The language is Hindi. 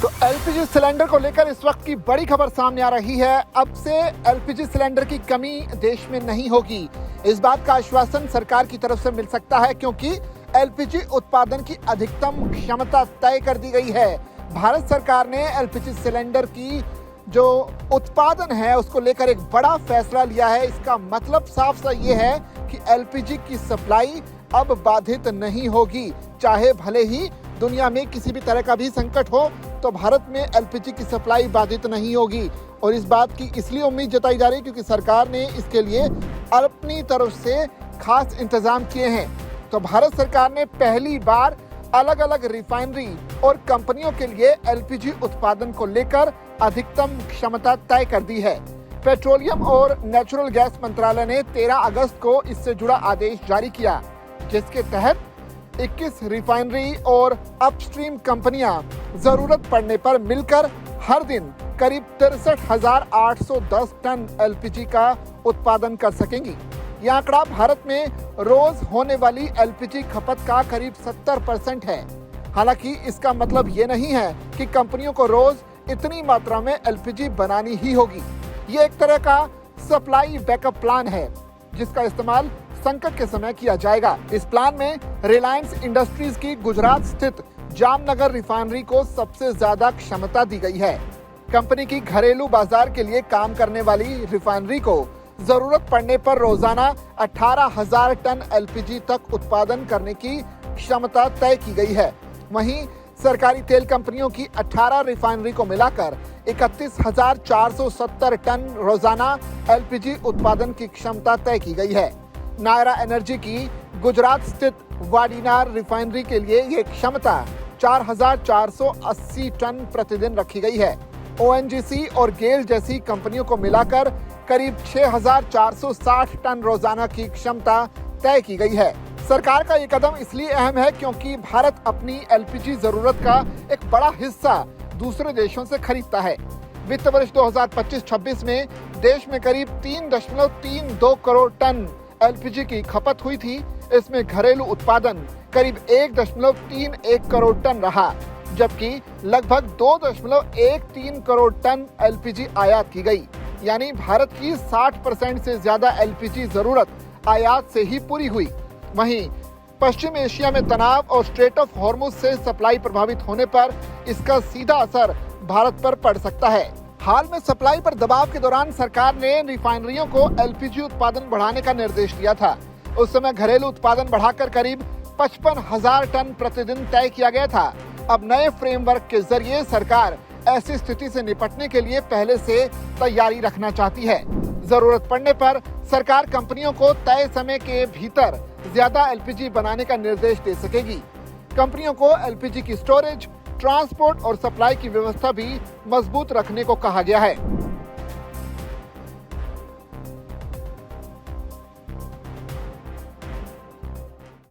तो एलपीजी सिलेंडर को लेकर इस वक्त की बड़ी खबर सामने आ रही है। अब से एलपीजी सिलेंडर की कमी देश में नहीं होगी। इस बात का आश्वासन सरकार की तरफ से मिल सकता है, क्योंकि एलपीजी उत्पादन की अधिकतम क्षमता तय कर दी गई है। भारत सरकार ने एलपीजी सिलेंडर की जो उत्पादन है उसको लेकर एक बड़ा फैसला लिया है। इसका मतलब साफ सा ये है कि एलपीजी की सप्लाई अब बाधित नहीं होगी। चाहे भले ही दुनिया में किसी भी तरह का भी संकट हो, तो भारत में एलपीजी की सप्लाई बाधित नहीं होगी। और इस बात की इसलिए उम्मीद जताई जा रही है क्योंकि सरकार ने इसके लिए अपनी तरफ से खास इंतजाम किए हैं। तो भारत सरकार ने पहली बार अलग अलग रिफाइनरी और कंपनियों के लिए एलपीजी उत्पादन को लेकर अधिकतम क्षमता तय कर दी है। पेट्रोलियम और नेचुरल गैस मंत्रालय ने 13 अगस्त को इससे जुड़ा आदेश जारी किया, जिसके तहत 21 रिफाइनरी और अपस्ट्रीम कंपनियां जरूरत पड़ने पर मिलकर हर दिन करीब 63,810 टन एलपीजी का उत्पादन कर सकेंगी। यह आंकड़ा भारत में रोज होने वाली एलपीजी खपत का करीब 70% है। हालांकि इसका मतलब ये नहीं है कि कंपनियों को रोज इतनी मात्रा में एलपीजी बनानी ही होगी। ये एक तरह का सप्लाई बैकअप प्लान है, जिसका इस्तेमाल संकट के समय किया जाएगा। इस प्लान में रिलायंस इंडस्ट्रीज की गुजरात स्थित जामनगर रिफाइनरी को सबसे ज्यादा क्षमता दी गई है। कंपनी की घरेलू बाजार के लिए काम करने वाली रिफाइनरी को जरूरत पड़ने पर रोजाना 18,000 टन एलपीजी तक उत्पादन करने की क्षमता तय की गई है। वहीं सरकारी तेल कंपनियों की 18 रिफाइनरी को मिलाकर 31,470 टन रोजाना एलपीजी उत्पादन की क्षमता तय की गई है। नायरा एनर्जी की गुजरात स्थित वाडीनार रिफाइनरी के लिए ये क्षमता 4,480 टन प्रतिदिन रखी गई है। ओएनजीसी और गेल जैसी कंपनियों को मिलाकर करीब 6,460 टन रोजाना की क्षमता तय की गई है। सरकार का ये कदम इसलिए अहम है क्योंकि भारत अपनी एलपीजी जरूरत का एक बड़ा हिस्सा दूसरे देशों से खरीदता है। वित्त वर्ष 2025-26 में देश में करीब 3.32 करोड़ टन एलपीजी की खपत हुई थी। इसमें घरेलू उत्पादन करीब 1.31 करोड़ टन रहा, जबकि लगभग 2.13 करोड़ टन एलपीजी आयात की गई। यानी भारत की 60% से ज्यादा एलपीजी जरूरत आयात से ही पूरी हुई। वहीं पश्चिम एशिया में तनाव और स्ट्रेट ऑफ हॉर्मुज से सप्लाई प्रभावित होने पर इसका सीधा असर भारत पर पड़ सकता है। हाल में सप्लाई पर दबाव के दौरान सरकार ने रिफाइनरियों को एलपीजी उत्पादन बढ़ाने का निर्देश दिया था। उस समय घरेलू उत्पादन बढ़ाकर करीब 55,000 टन प्रतिदिन तय किया गया था। अब नए फ्रेमवर्क के जरिए सरकार ऐसी स्थिति से निपटने के लिए पहले से तैयारी रखना चाहती है। जरूरत पड़ने पर सरकार कंपनियों को तय समय के भीतर ज्यादा एलपीजी बनाने का निर्देश दे सकेगी। कंपनियों को एलपीजी की स्टोरेज, ट्रांसपोर्ट और सप्लाई की व्यवस्था भी मजबूत रखने को कहा गया है।